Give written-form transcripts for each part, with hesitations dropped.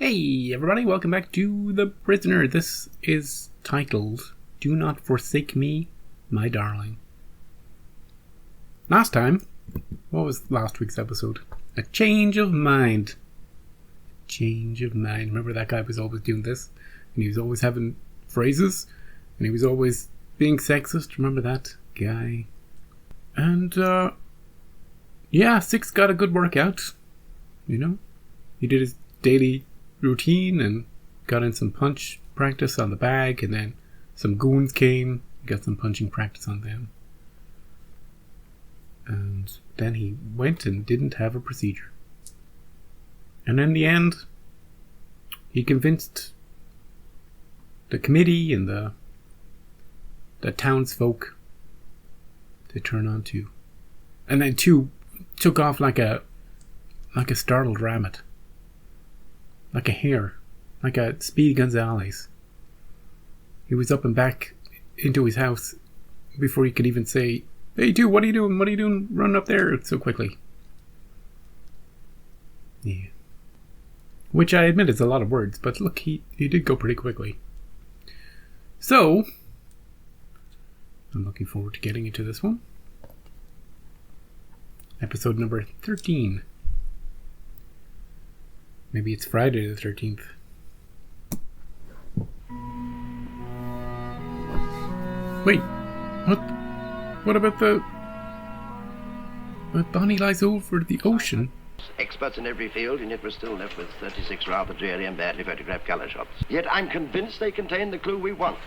Hey everybody, welcome back to The Prisoner. This is titled, Do Not Forsake Me, My Darling. Last time, what was last week's episode? A change of mind. Change of mind. Remember that guy was always doing this? And he was always having phrases? And he was always being sexist? Remember that guy? And, Six got a good workout. You know? He did his daily routine and got in some punch practice on the bag, and then some goons came, got some punching practice on them. And then he went and didn't have a procedure. And in the end, he convinced the committee and the townsfolk to turn on two. And then two took off like a startled rabbit. Like a hare. Like a Speedy Gonzales. He was up and back into his house before he could even say, "Hey, dude, what are you doing? What are you doing running up there so quickly?" Yeah. Which I admit is a lot of words, but look, he did go pretty quickly. So, I'm looking forward to getting into this one. Episode number 13. Maybe it's Friday the 13th. Wait, what? What about the Bonnie lies over the ocean? Experts in every field, and yet we're still left with 36 rather dreary and badly photographed colour shots. Yet I'm convinced they contain the clue we want.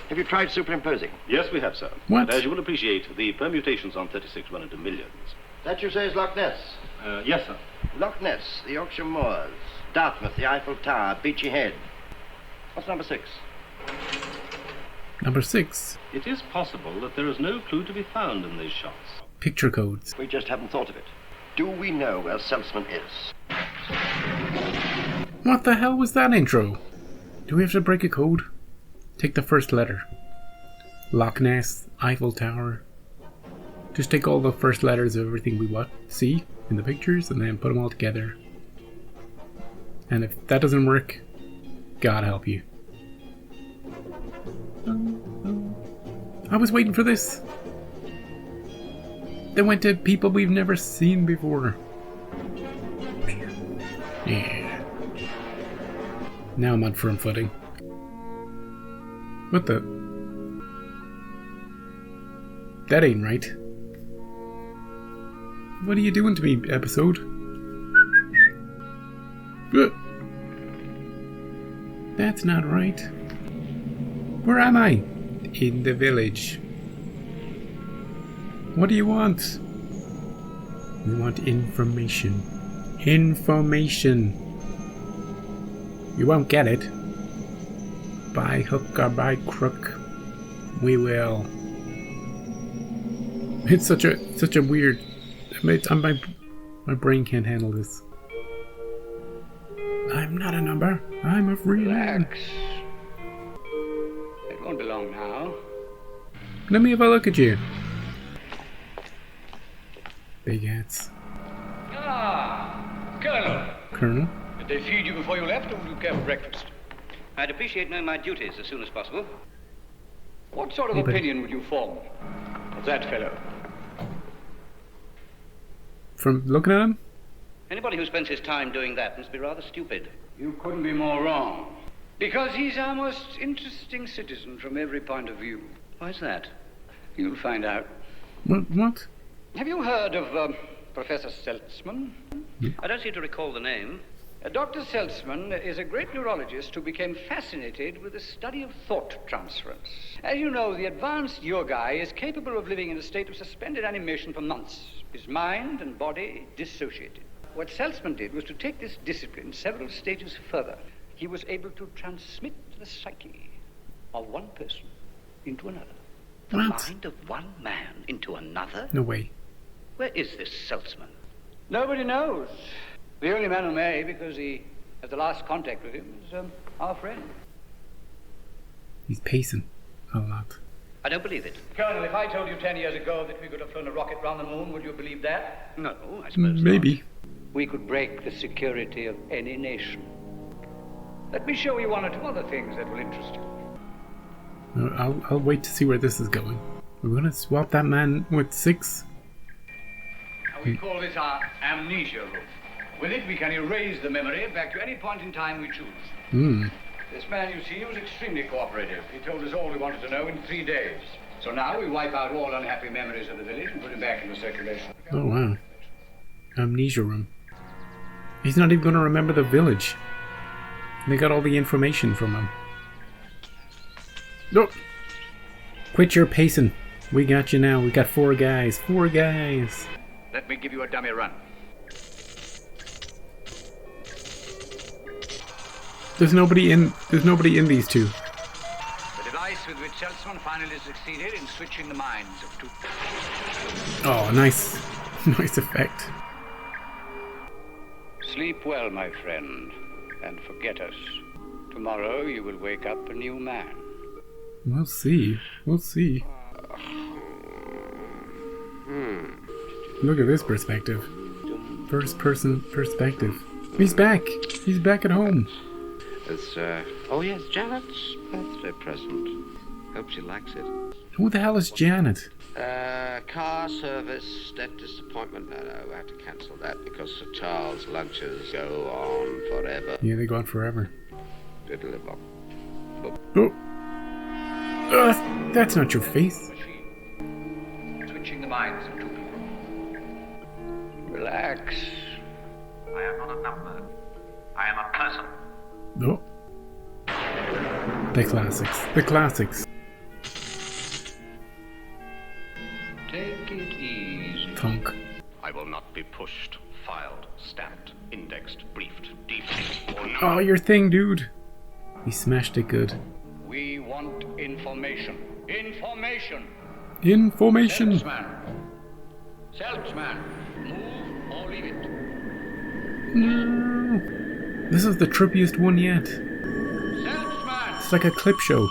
Have you tried superimposing? Yes, we have, sir. What? And as you will appreciate, the permutations on 36 run into millions. That you say is Loch Ness? Yes, sir. Loch Ness, the Yorkshire Moors, Dartmouth, the Eiffel Tower, Beachy Head. What's number 6? Number 6. It is possible that there is no clue to be found in these shots. Picture codes. We just haven't thought of it. Do we know where Seltzman is? What the hell was that intro? Do we have to break a code? Take the first letter. Loch Ness, Eiffel Tower. Just take all the first letters of everything we see in the pictures and then put them all together. And if that doesn't work, God help you. I was waiting for this. They went to people we've never seen before. Yeah. Now I'm on firm footing. What the? That ain't right. What are you doing to me, episode? That's not right. Where am I? In the village. What do you want? We want information. Information. You won't get it. By hook or by crook, we will. It's such a weird. My brain can't handle this. I'm not a number. I'm a free man. Relax. It won't be long now. Let me have a look at you. Big hats. Ah, Colonel. Colonel? Did they feed you before you left, or would you care for breakfast? I'd appreciate knowing my duties as soon as possible. What sort of Hey, buddy. opinion would you form of that fellow? From looking at him? Anybody who spends his time doing that must be rather stupid. You couldn't be more wrong. Because he's our most interesting citizen from every point of view. Why's that? You'll find out. What? Have you heard of Professor Seltzman? I don't seem to recall the name. Dr. Seltzman is a great neurologist who became fascinated with the study of thought transference. As you know, the advanced yogi is capable of living in a state of suspended animation for months, his mind and body dissociated. What Seltzman did was to take this discipline several stages further. He was able to transmit the psyche of one person into another. The What? mind of one man into another? No way. Where is this Seltzman? Nobody knows. The only man who may, because he has the last contact with him, is our friend. He's pacing a lot. I don't believe it. Colonel, if I told you 10 years ago that we could have flown a rocket round the moon, would you believe that? No, I suppose Maybe. We could break the security of any nation. Let me show you one or two other things that will interest you. I'll wait to see where this is going. We're gonna swap that man with 6. We call this our amnesia room. With it, we can erase the memory back to any point in time we choose. This man you see was extremely cooperative. He told us all we wanted to know in 3 days. So now we wipe out all unhappy memories of the village and put him back into circulation. Oh, wow. Amnesia room. He's not even going to remember the village. They got all the information from him. No! Quit your pacing. We got you now. We got 4 guys. 4 guys. Let me give you a dummy run. There's nobody in these two. The device with which Seltzman finally succeeded in switching the minds of 2. Oh, nice. Nice effect. Sleep well, my friend, and forget us. Tomorrow you will wake up a new man. We'll see. We'll see. Look at this perspective. First person perspective. He's back. He's back at home. It's, oh yes, Janet's birthday present. Hope she likes it. Who the hell is Janet? Car service, dentist appointment. No, I have to cancel that because Sir Charles' lunches go on forever. Yeah, they go on forever. Diddly-bop. Oh. That's not your face. Machine. Switching the minds of 2 people. Relax. I am not a number. I am a person. No. The classics. The classics. Take it easy. Thunk. I will not be pushed, filed, stamped, indexed, briefed, debriefed, or Oh, your thing, dude. He smashed it good. We want information. Information. Information. Seltzman. Move or leave it. No. This is the trippiest one yet. Seltzman. It's like a clip show.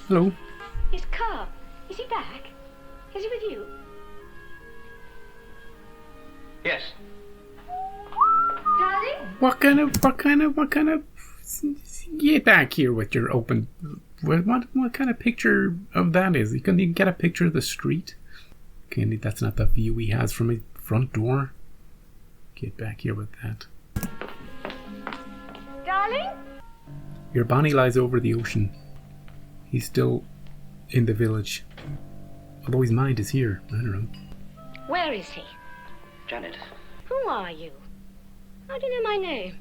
Hello. His car. Is he back? Is he with you? Yes. Darling? What kind of get back here with your open what kind of picture of that is? You can even get a picture of the street. Okay, that's not the view he has from his front door. Get back here with that. Darling? Your Bonnie lies over the ocean. He's still in the village. Although his mind is here. I don't know. Where is he? Janet. Who are you? How do you know my name?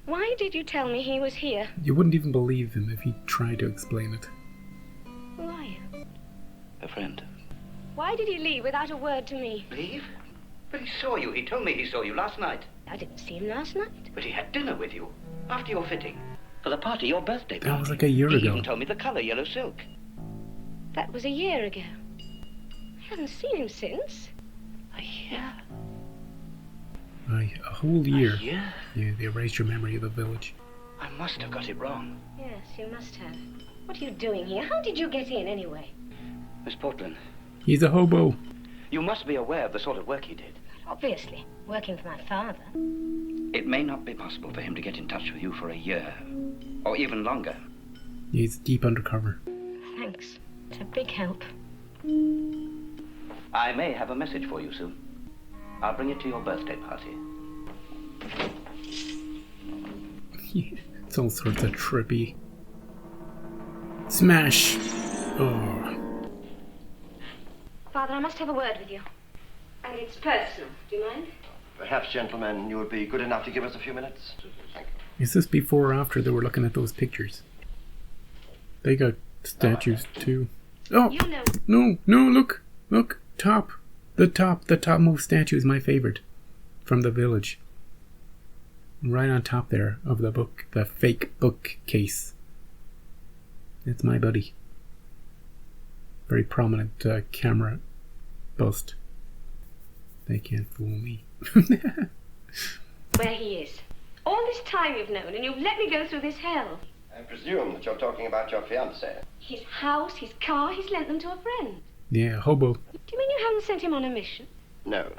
Why did you tell me he was here? You wouldn't even believe him if he tried to explain it. Who are you? A friend. Why did he leave without a word to me? Leave? But he saw you. He told me he saw you last night. I didn't see him last night. But he had dinner with you. After your fitting. For the party, your birthday party. That was like a year He ago. even told me the colour, yellow silk. That was a year ago. I haven't seen him since. A year? A whole year. A year? Yeah, they erased your memory of the village. I must have got it wrong. Yes, you must have. What are you doing here? How did you get in anyway? Miss Portland, He's a hobo. you must be aware of the sort of work he did. Obviously, working for my father. It may not be possible for him to get in touch with you for a year. Or even longer. He's deep undercover. Thanks. It's a big help. I may have a message for you soon. I'll bring it to your birthday party. It's all sorts of trippy. Smash! Oh. Father, I must have a word with you. And it's personal. Do you mind? Perhaps, gentlemen, you would be good enough to give us a few minutes. Thank you. Is this before or after they were looking at those pictures? They got statues too. Oh! You know. No, look! Look! Top! The topmost statue is my favorite. From the village. Right on top there of the book, the fake bookcase. It's my buddy. Very prominent camera bust. They can't fool me. Where he is. All this time you've known, and you've let me go through this hell. I presume that you're talking about your fiancé. His house, his car, he's lent them to a friend. Yeah, hobo. Do you mean you haven't sent him on a mission? No.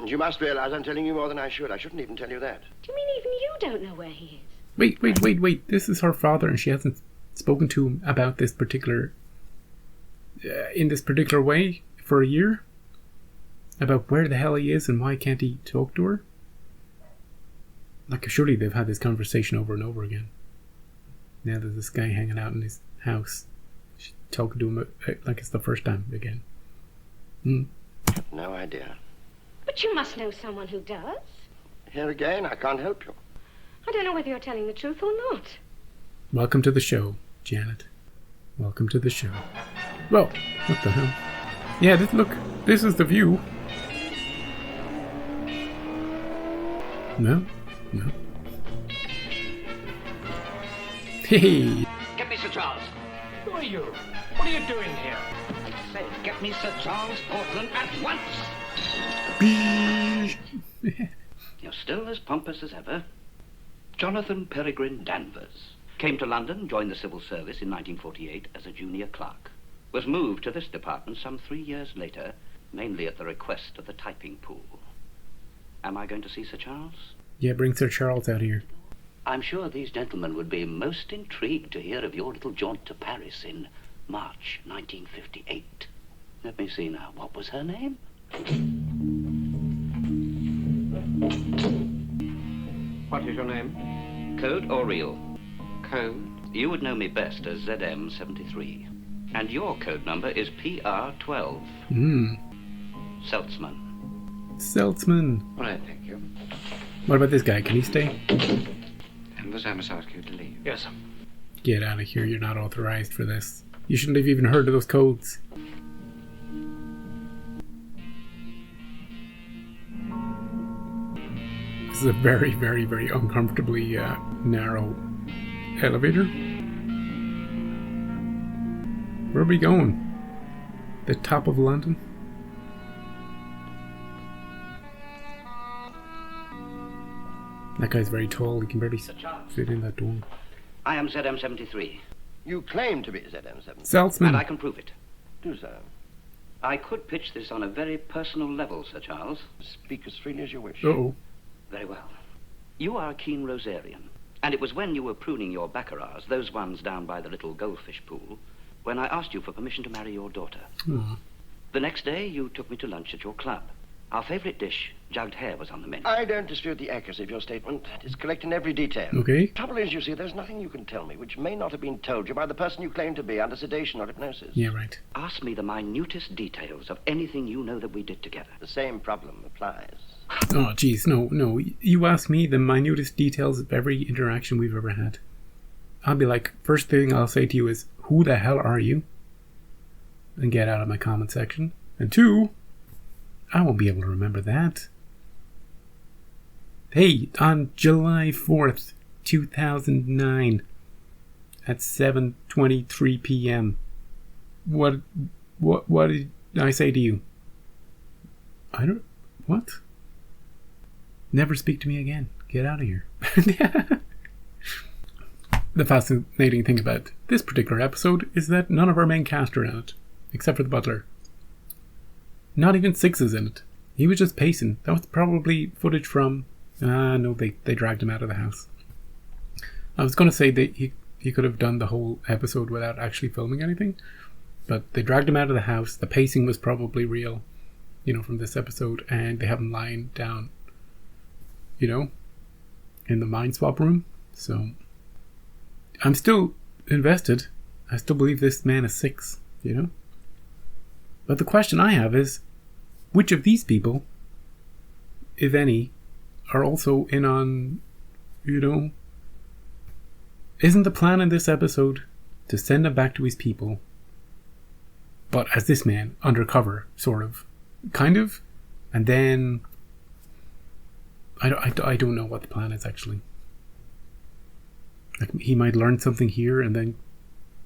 You must realize I'm telling you more than I should. I shouldn't even tell you that. Do you mean even you don't know where he is? Wait. This is her father, and she hasn't spoken to him about this particular... in this particular way for a year? About where the hell he is and why can't he talk to her? Like, surely they've had this conversation over and over again. Now there's this guy hanging out in his house. She's talking to him like it's the first time again. No idea. But you must know someone who does. Here again, I can't help you. I don't know whether you're telling the truth or not. Welcome to the show, Janet. Welcome to the show. Well, what the hell? Yeah, this is the view. No. Hey! Get me Sir Charles. Who are you? What are you doing here? I said, get me Sir Charles Portland at once. You're still as pompous as ever. Jonathan Peregrine Danvers came to London, joined the civil service in 1948 as a junior clerk. Was moved to this department some 3 years later, mainly at the request of the typing pool. Am I going to see Sir Charles? Yeah, bring Sir Charles out here. I'm sure these gentlemen would be most intrigued to hear of your little jaunt to Paris in March 1958. Let me see now. What was her name? What is your name? Code or real? Code. You would know me best as ZM73. And your code number is PR12. Seltzman. Seltzman. All right, thank you. What about this guy? Can he stay? Danvers, I must ask you to leave. Yes, sir. Get out of here. You're not authorized for this. You shouldn't have even heard of those codes. This is a very, very, very uncomfortably narrow elevator. Where are we going? The top of London? That guy's very tall. He can barely fit in that door. I am ZM73. You claim to be ZM7. And Saltzman. I can prove it. Do so. I could pitch this on a very personal level, Sir Charles. Speak as freely as you wish. Uh-oh. Very well. You are a keen Rosarian. And it was when you were pruning your baccaras, those ones down by the little goldfish pool, when I asked you for permission to marry your daughter. Aw. The next day, you took me to lunch at your club. Our favorite dish, jugged hare, was on the menu. I don't dispute the accuracy of your statement. It is correct in every detail. Okay. Trouble is, you see, there's nothing you can tell me which may not have been told you by the person you claim to be under sedation or hypnosis. Yeah, right. Ask me the minutest details of anything you know that we did together. The same problem applies. Oh, jeez. No. You ask me the minutest details of every interaction we've ever had. I'll be like, first thing I'll say to you is, who the hell are you? And get out of my comment section. And two, I won't be able to remember that. Hey, on July 4th, 2009, at 7:23 p.m., what did I say to you? What? Never speak to me again. Get out of here. The fascinating thing about this particular episode is that none of our main cast are in it, except for the butler. Not even Six is in it. He was just pacing. That was probably footage from... no, they dragged him out of the house. I was going to say that he could have done the whole episode without actually filming anything, but they dragged him out of the house. The pacing was probably real, from this episode, and they have him lying down, in the mind swap room. So I'm still invested. I still believe this man is Six, But the question I have is, which of these people, if any, are also in on, isn't the plan in this episode to send him back to his people, but as this man, undercover, sort of, kind of, and then, I don't know what the plan is actually. Like, he might learn something here and then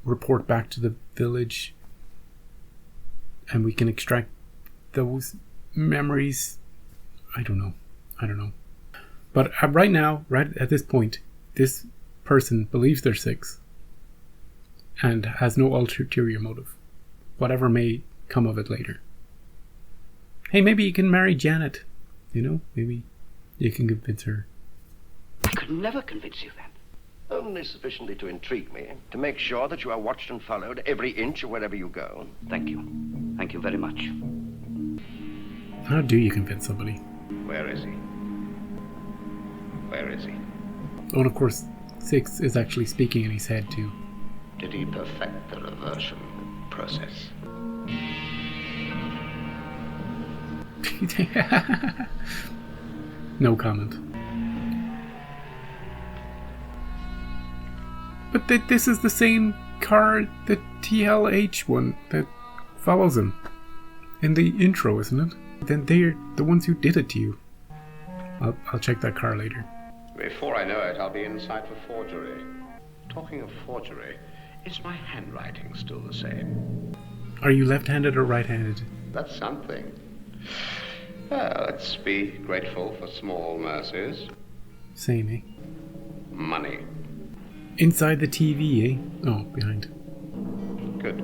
report back to the village, and we can extract those memories. I don't know. But right now, right at this point, this person believes they're Six and has no ulterior motive, whatever may come of it later. Hey, maybe you can marry Janet. You know, maybe you can convince her. I could never convince you then. Only sufficiently to intrigue me, to make sure that you are watched and followed every inch of wherever you go. Thank you. Thank you very much. How do you convince somebody? Where is he? Where is he? Oh, and of course, 6 is actually speaking in his head too. Did he perfect the reversion process? No comment. But this is the same car, the TLH one that follows him in the intro, isn't it? Then they're the ones who did it to you. I'll check that car later. Before I know it, I'll be inside for forgery. Talking of forgery, is my handwriting still the same? Are you left-handed or right-handed? That's something. Well, let's be grateful for small mercies. Same, eh? Money. Inside the TV, eh? Oh, behind. Good.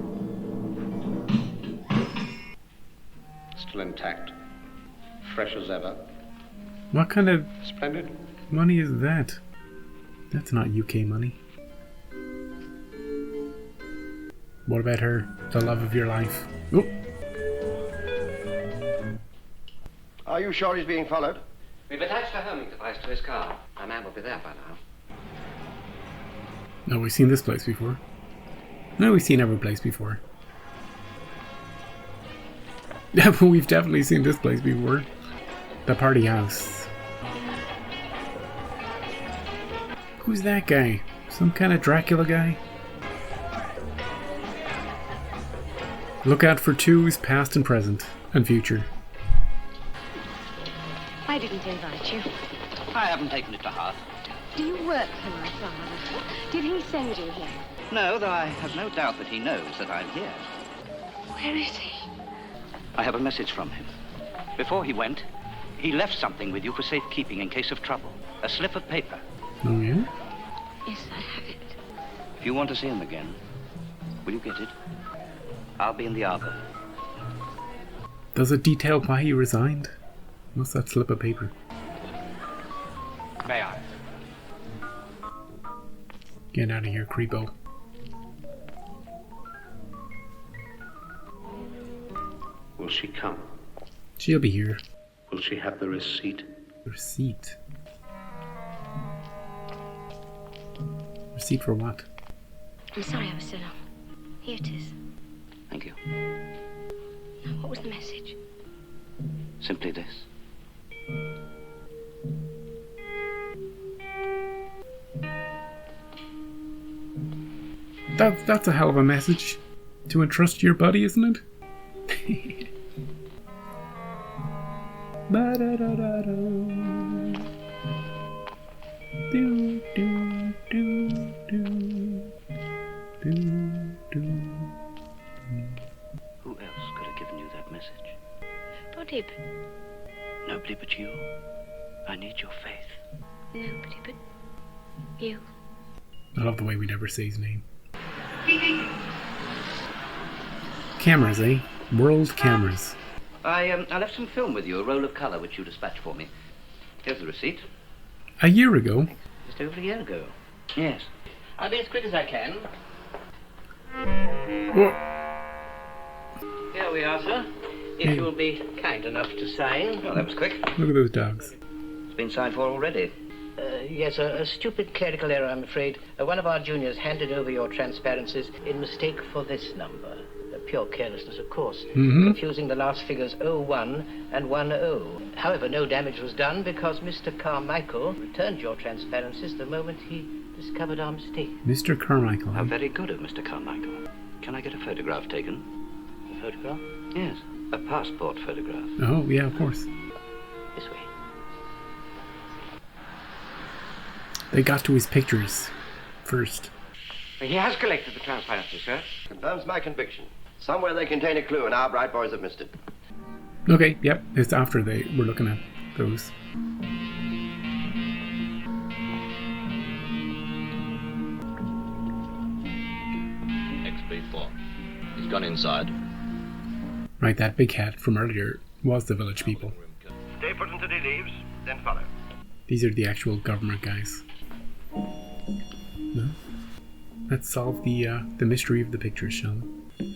Still intact. Fresh as ever. What kind of Splendid. money is that? That's not UK money. What about her? The love of your life. Oh. Are you sure he's being followed? We've attached a homing device to his car. Our man will be there by now. No, we've seen this place before. No, we've seen every place before. Yeah, but we've definitely seen this place before. The party house. Who's that guy? Some kind of Dracula guy? Look out for 2s, past and present, and future. I didn't invite you. I haven't taken it to heart. Do you work for my father? Did he send you here? No, though I have no doubt that he knows that I'm here. Where is he? I have a message from him. Before he went, he left something with you for safekeeping in case of trouble. A slip of paper. Oh, yeah? Yes, I have it. If you want to see him again, will you get it? I'll be in the arbor. Does it detail why he resigned? What's that slip of paper? May I? Get out of here, creepo. Will she come? She'll be here. Will she have the receipt? Receipt. Receipt for what? I'm sorry I was so long. Here it is. Thank you. Now, what was the message? Simply this. That's a hell of a message to entrust to your buddy, isn't it? Ba-da-da-da-da. Do, do, do, do. Do, do. Who else could have given you that message? Nobody Nobody but you. I need your faith. but you. I love the way we never say his name. Cameras, eh? World cameras. I left some film with you, a roll of colour, which you dispatched for me. Here's the receipt. A year ago. Just over a year ago. Yes. I'll be as quick as I can. Oh, Here we are, sir. If you'll be kind enough to sign. Oh, that was quick. look at those dogs. It's been signed for already. Yes, a stupid clerical error, I'm afraid. One of our juniors handed over your transparencies in mistake for this number. Pure carelessness, of course. Confusing the last figures 01 and 10. However, no damage was done because Mr. Carmichael returned your transparencies the moment he discovered our mistake. Mr. Carmichael. How very good of Mr. Carmichael. Can I get a photograph taken? A photograph? Yes, a passport photograph. Oh, yeah, of course. This way. They got to his pictures first. He has collected the transparency, sir. Confirms my conviction. Somewhere they contain a clue and our bright boys have missed it. Okay, yep, it's after they were looking at those. XB4. He's gone inside. Right, that big hat from earlier Was the village people. Stay put until he leaves, then follow. These are the actual government guys. No? Let's solve the mystery of the pictures, shall we?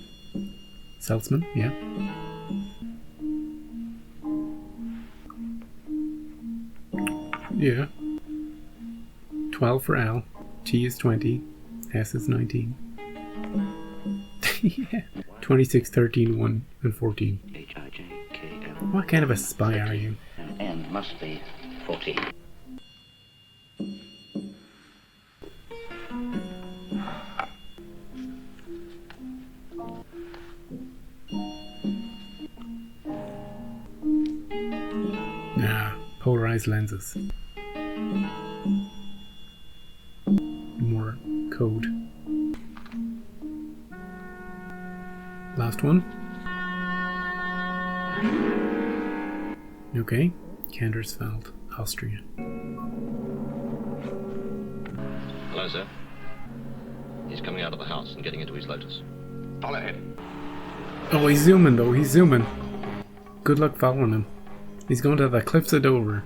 Saltzman, yeah. Yeah. 12 for Al. T is 20. S is 19. Yeah. 26, 13, 1, and 14. H-I-J-K-L. What kind of a spy are you? And N must be 14. Nah, polarized lenses. More code. Last one. Okay, Kandersfeld, Austria. Hello, sir. He's coming out of the house and getting into his Lotus. Follow him. Oh, he's zooming though, he's zooming. Good luck following him. He's going to the cliffs of Dover.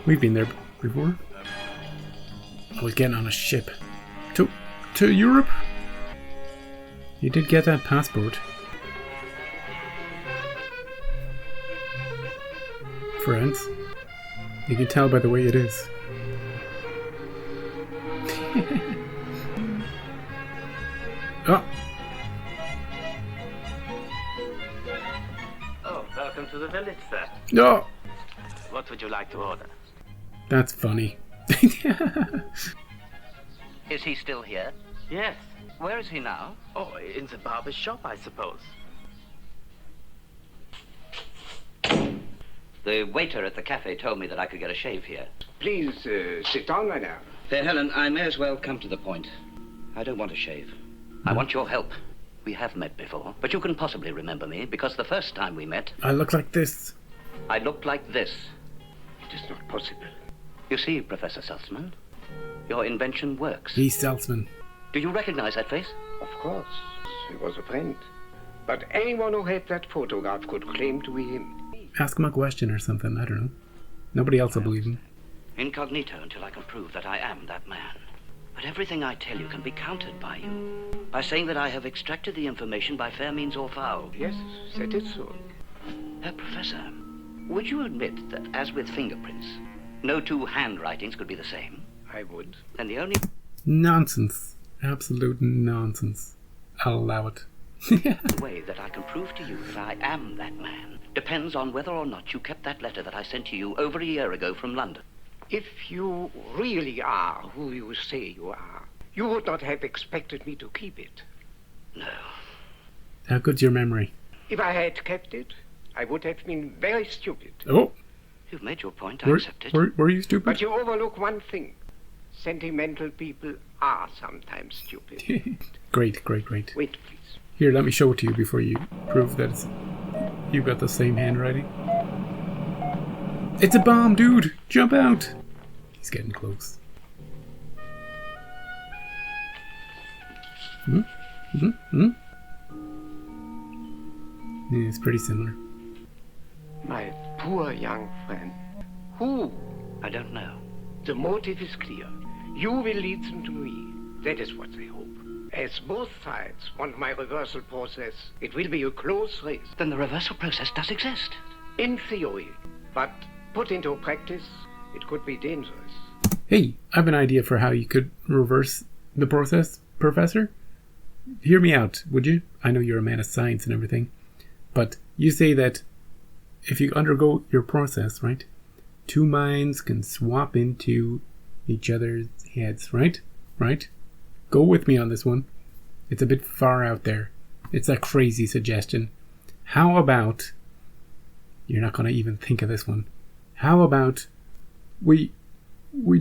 We've been there before. Oh, he's getting on a ship. To Europe? You did get that passport. Friends. You can tell by the way it is. Oh! Oh, welcome to the village, sir. No! What would you like to order? That's funny. Is he still here? Yes. Where is he now? Oh, in the barber's shop, I suppose. The waiter at the cafe told me that I could get a shave here. Please sit down, madame. Fair Helen, I may as well come to the point. I don't want a shave. I want your help. We have met before, but you can possibly remember me because the first time we met, I look like this. I looked like this. It is not possible. You see, Professor Saltzman, your invention works. He's Saltzman. Do you recognize that face? Of course, he was a friend. But anyone who had that photograph could claim to be him. Ask him a question or something, I don't know. Nobody else will believe him. Incognito until I can prove that I am that man. But everything I tell you can be countered by you. By saying that I have extracted the information by fair means or foul. Yes, that is so. Professor, would you admit that, as with fingerprints, no two handwritings could be the same? I would. And the only Nonsense. Absolute nonsense. I'll allow it. way that I can prove to you that I am that man depends on whether or not you kept that letter that I sent to you over a year ago from London. If you really are who you say you are, you would not have expected me to keep it. No. How good's your memory? If I had kept it, I would have been very stupid. Oh! You've made your point, I accept it. Were you stupid? But you overlook one thing. Sentimental people are sometimes stupid. Great. Wait, please. Here, let me show it to you before you prove that you've got the same handwriting. It's a bomb, dude! Jump out! He's getting close. Yeah, it's pretty similar. My poor young friend. Who? I don't know. The motive is clear. You will lead them to me. That is what they hope. As both sides want my reversal process, it will be a close race. Then the reversal process does exist. In theory. But put into practice, it could be dangerous. Hey, I have an idea for how you could reverse the process, Professor. Hear me out, would you? I know you're a man of science and everything. But you say that if you undergo your process, right, two minds can swap into each other's heads, right? Right? Go with me on this one. It's a bit far out there. It's a crazy suggestion. How about... You're not going to even think of this one. How about we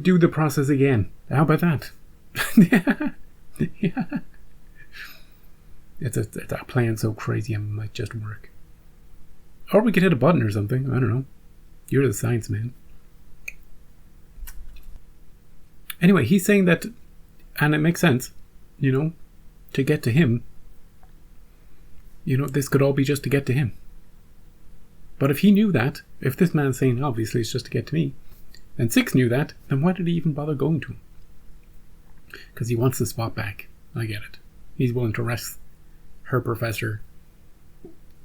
do the process again? How about that? Yeah. It's a plan so crazy it might just work. Or we could hit a button or something. I don't know. You're the science man. Anyway, he's saying that, and it makes sense, to get to him, this could all be just to get to him. But if he knew that, if this man's saying obviously it's just to get to me, and 6 knew that, then why did he even bother going to him? Because he wants the spot back. I get it. He's willing to risk her professor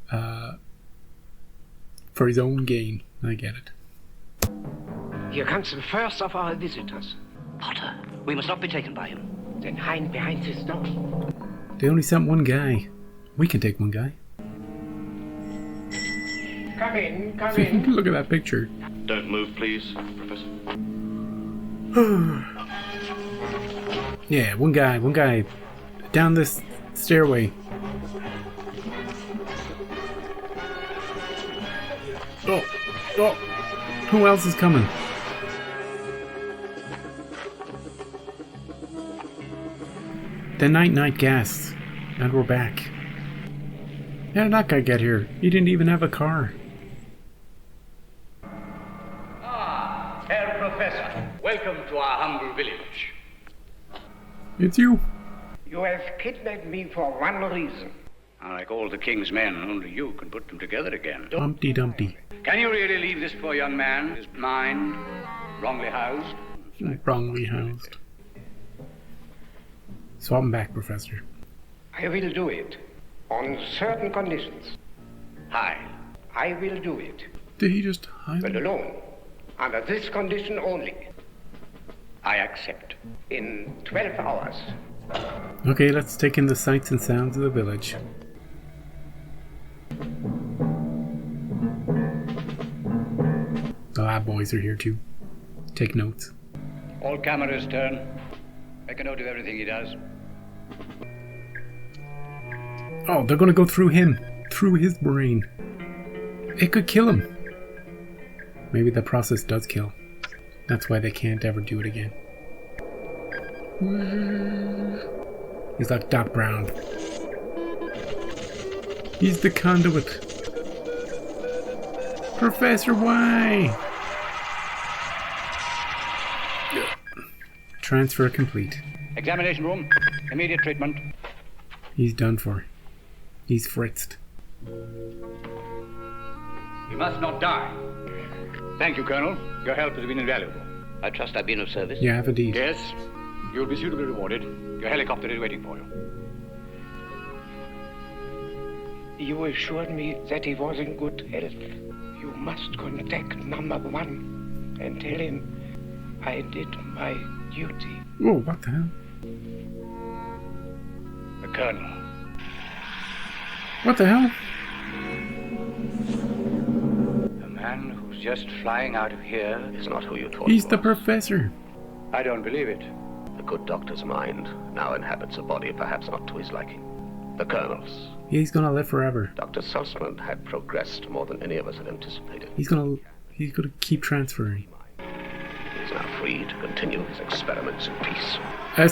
for his own gain. I get it. Here comes the first of our visitors. Potter, we must not be taken by him. Then hide behind this door. They only sent one guy. We can take one guy. Come in, come in. Look at that picture. Don't move, please, Professor. Yeah, one guy. Down this stairway. Oh. Who else is coming? The night gas. And we're back. How did that guy get here? He didn't even have a car. Ah, Herr Professor, welcome to our humble village. It's you. You have kidnapped me for one reason. Like all the king's men, only you can put them together again. Humpty Dumpty. Can you really leave this poor young man, his mind, wrongly housed? Wrongly housed. Swap him back, Professor. I will do it. On certain conditions. Hi. I will do it. Did he just hide? But alone. Under this condition only. I accept. In 12 hours. Okay, let's take in the sights and sounds of the village. The lab boys are here too. Take notes. All cameras turn. Make a note of everything he does. Oh, they're gonna go through him. Through his brain. It could kill him. Maybe the process does kill. That's why they can't ever do it again. He's like Doc Brown. He's the conduit. Professor Y! Transfer complete. Examination room. Immediate treatment. He's done for. He's fritzed. You must not die. Thank you, Colonel. Your help has been invaluable. I trust I've been of service. You have indeed. Yes. You'll be suitably rewarded. Your helicopter is waiting for you. You assured me that he was in good health. You must contact number 1 and tell him I did my duty. Whoa, what the hell? The Colonel. What the hell? The man who's just flying out of here Is not who you thought. He's the professor. I don't believe it. The good doctor's mind now inhabits a body perhaps not to his liking. The Colonel's. He's gonna live forever. Dr. Sussman had progressed more than any of us had anticipated. He's gonna keep transferring. He is now free to continue his experiments in peace.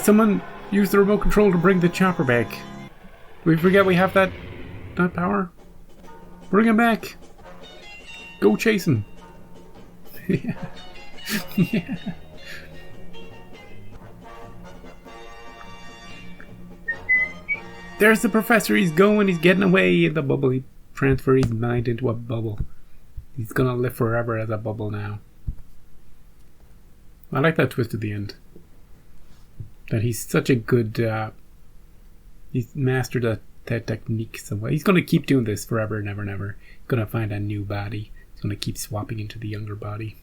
Someone use the remote control to bring the chopper back. Do we forget we have that power? Bring him back. Go chase him. Yeah. Yeah. There's the professor. He's going. He's getting away in the bubble. He transferred his mind into a bubble. He's gonna live forever as a bubble now. I like that twist at the end. That he's such a good... he's mastered that technique so well. He's gonna keep doing this forever and ever and ever. He's gonna find a new body. He's gonna keep swapping into the younger body.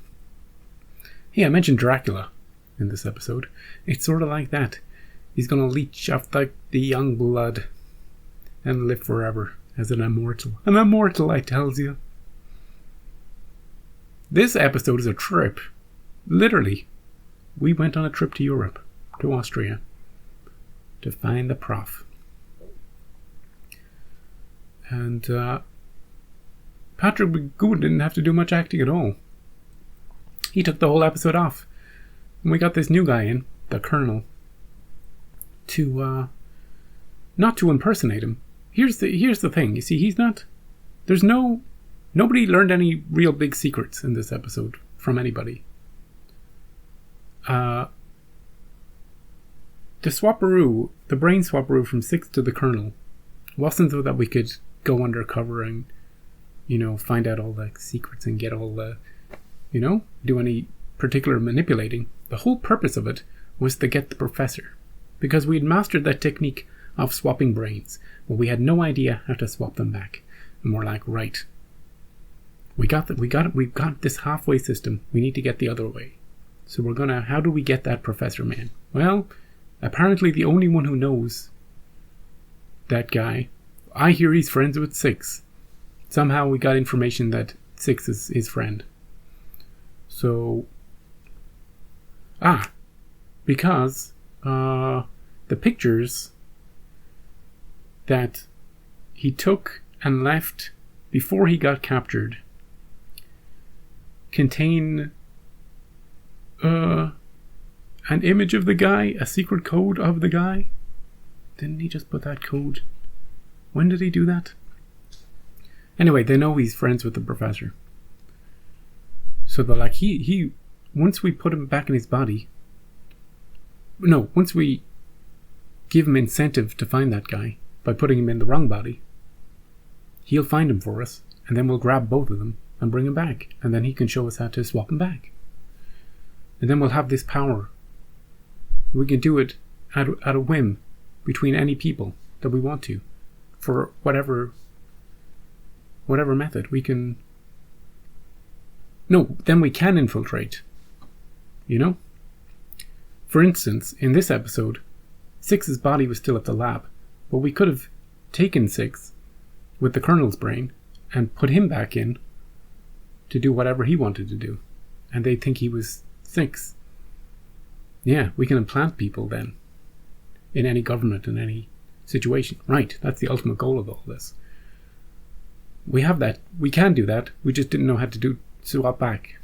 Yeah, I mentioned Dracula in this episode. It's sort of like that. He's gonna leech off the young blood and live forever as an immortal. An immortal, I tells you. This episode is a trip. Literally. We went on a trip to Europe, to Austria, to find the prof. And Patrick McGowan didn't have to do much acting at all. He took the whole episode off. And we got this new guy in, the Colonel, to not to impersonate him. Here's the thing. You see, he's not. Nobody learned any real big secrets in this episode from anybody. The swapperoo, the brain swapperoo from 6 to the Colonel, wasn't so that we could go undercover and find out all the secrets and get all the, do any particular manipulating. The whole purpose of it was to get the professor, because we had mastered that technique of swapping brains, but we had no idea how to swap them back. And we're like, right, we've got this halfway system. We need to get the other way. So how do we get that professor man? Well, apparently the only one who knows that guy, I hear he's friends with Six. Somehow we got information that Six is his friend. So, because the pictures that he took and left before he got captured contain an image of the guy, a secret code of the guy. Didn't he just put that code? When did he do that? Anyway, they know he's friends with the professor. So they're like, he once we put him back in his body, once we give him incentive to find that guy by putting him in the wrong body, he'll find him for us, and then we'll grab both of them and bring him back, and then he can show us how to swap him back. And then we'll have this power. We can do it at a whim between any people that we want to, for whatever method we can. Then we can infiltrate. For instance, in this episode, Six's body was still at the lab, but we could have taken Six with the Colonel's brain and put him back in to do whatever he wanted to do, and they'd think he was Six. Yeah, we can implant people then in any government, in any situation. Right, that's the ultimate goal of all this. We have that. We can do that. We just didn't know how to swap back.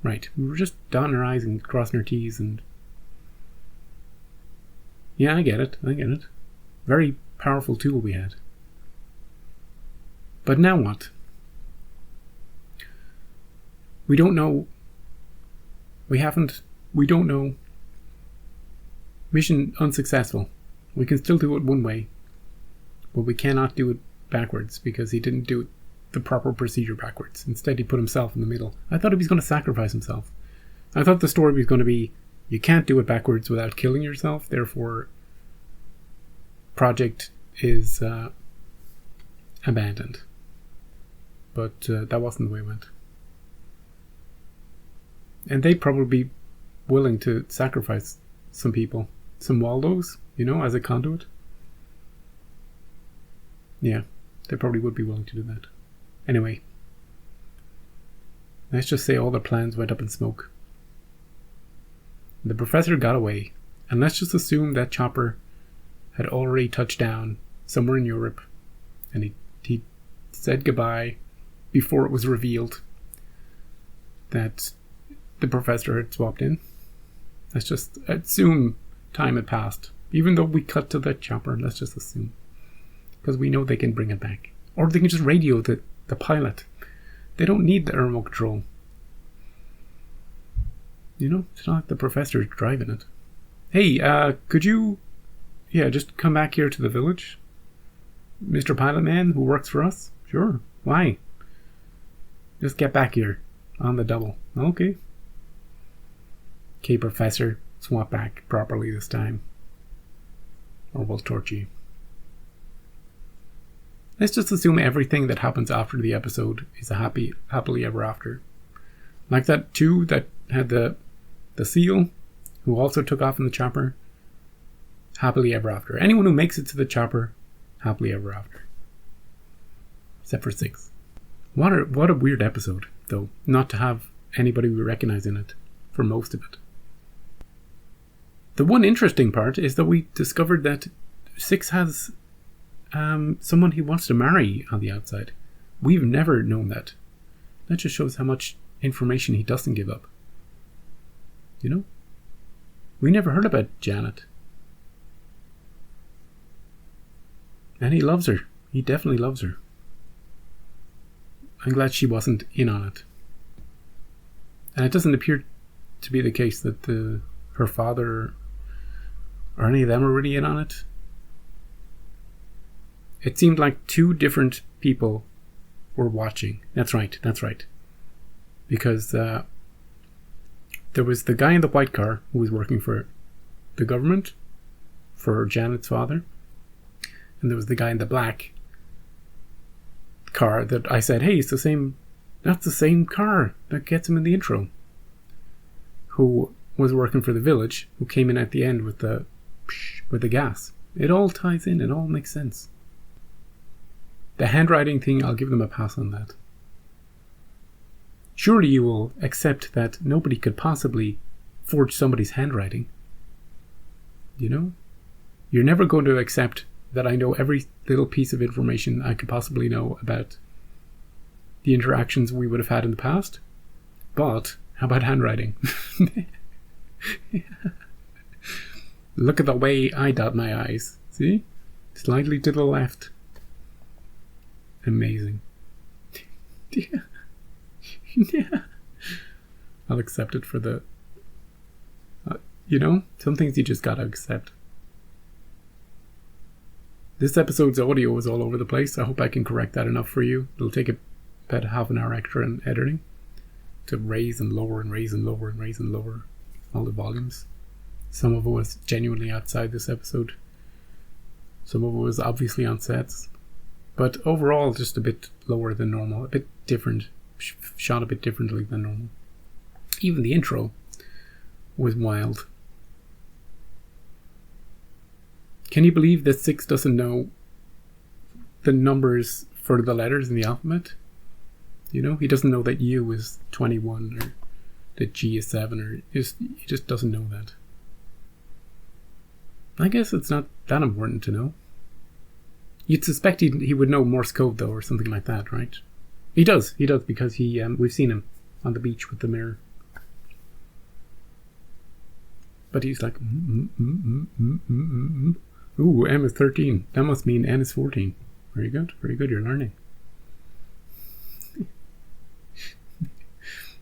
Right, we were just dotting our I's and crossing our T's and... Yeah, I get it. Very powerful tool we had. But now what? We don't know. We don't know. Mission unsuccessful. We can still do it one way, but we cannot do it backwards because he didn't do the proper procedure backwards. Instead, he put himself in the middle. I thought he was going to sacrifice himself. I thought the story was going to be, you can't do it backwards without killing yourself, therefore project is abandoned. But that wasn't the way it went. And they'd probably be willing to sacrifice some people. Some Waldos, as a conduit. Yeah, they probably would be willing to do that. Anyway, let's just say all their plans went up in smoke. The professor got away, and let's just assume that chopper had already touched down somewhere in Europe, and he said goodbye before it was revealed that the professor had swapped in. Let's just assume time had passed. Even though we cut to the chopper, let's just assume. Because we know they can bring it back. Or they can just radio the pilot. They don't need the remote control. It's not like the professor's driving it. Hey, could you... just come back here to the village? Mr. Pilot Man, who works for us? Sure. Why? Just get back here. On the double. Okay. Okay, Professor. Swap back properly this time. Or we'll torture you. Let's just assume everything that happens after the episode is a happily ever after. Like that two that had the seal, who also took off in the chopper. Happily ever after. Anyone who makes it to the chopper, happily ever after. Except for Six. What a weird episode, though, not to have anybody we recognize in it for most of it. The one interesting part is that we discovered that Six has someone he wants to marry on the outside. We've never known that. That just shows how much information he doesn't give up. We never heard about Janet. And he loves her. He definitely loves her. I'm glad she wasn't in on it. And it doesn't appear to be the case that her father or any of them are really in on it. It seemed like two different people were watching. That's right. Because there was the guy in the white car who was working for the government, for Janet's father. And there was the guy in the black car that I said, hey, that's the same car that gets him in the intro. Who was working for the village, who came in at the end with the gas. It all ties in, it all makes sense. The handwriting thing, I'll give them a pass on that. Surely you will accept that nobody could possibly forge somebody's handwriting. You know? You're never going to accept that I know every little piece of information I could possibly know about the interactions we would have had in the past. But, how about handwriting? Look at the way I dot my I's. See? Slightly to the left. Amazing. Yeah. I'll accept it for the... some things you just gotta accept. This episode's audio was all over the place. I hope I can correct that enough for you. It'll take about half an hour extra in editing to raise and lower and raise and lower and raise and lower all the volumes. Some of it was genuinely outside this episode. Some of it was obviously on sets. But overall, just a bit lower than normal. A bit different. Shot a bit differently than normal. Even the intro was wild. Can you believe that 6 doesn't know the numbers for the letters in the alphabet? You know, he doesn't know that U is 21 or that G is 7, or he just doesn't know that. I guess it's not that important to know. You'd suspect he would know Morse code though, or something like that, right? He does because we've seen him on the beach with the mirror. But he's like, Ooh, M is 13. That must mean N is 14. Very good, you're learning.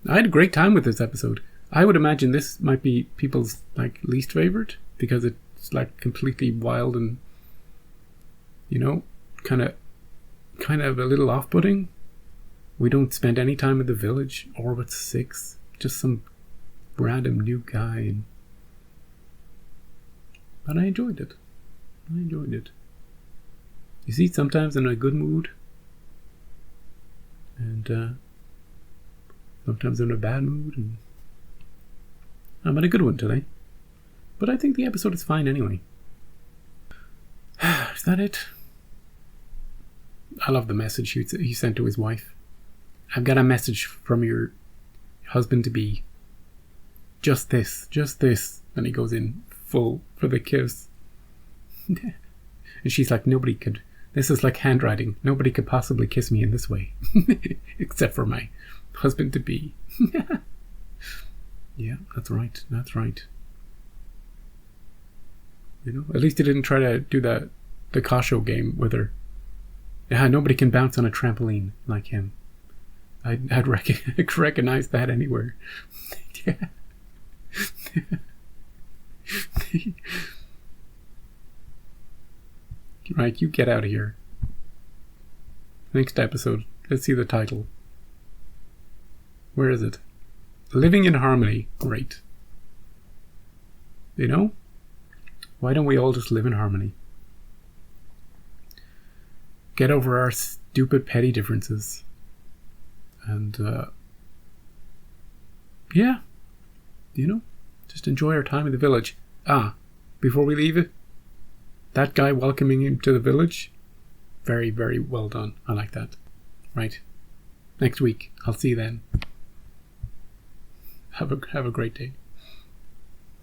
I had a great time with this episode. I would imagine this might be people's least favorite because it's completely wild and kind of a little off-putting. We don't spend any time in the village or with 6, just some random new guy. But I enjoyed it. You see, sometimes I'm in a good mood, and sometimes I'm in a bad mood, and I'm in a good one today. But I think the episode is fine anyway. Is that it? I love the message he sent to his wife. I've got a message from your husband-to-be. Just this. And he goes in full for the kiss. And she's like, this is like handwriting. Nobody could possibly kiss me in this way. Except for my husband-to-be. Yeah, that's right. At least he didn't try to do the Kasho game with her. Yeah, nobody can bounce on a trampoline like him. I'd recognize that anywhere. Yeah. Right, you get out of here. Next episode. Let's see the title. Where is it? Living in Harmony. Great. Why don't we all just live in harmony? Get over our stupid petty differences. And, just enjoy our time in the village. Before we leave it, that guy welcoming him to the village, very, very well done. I like that. Right. Next week. I'll see you then. Have a great day.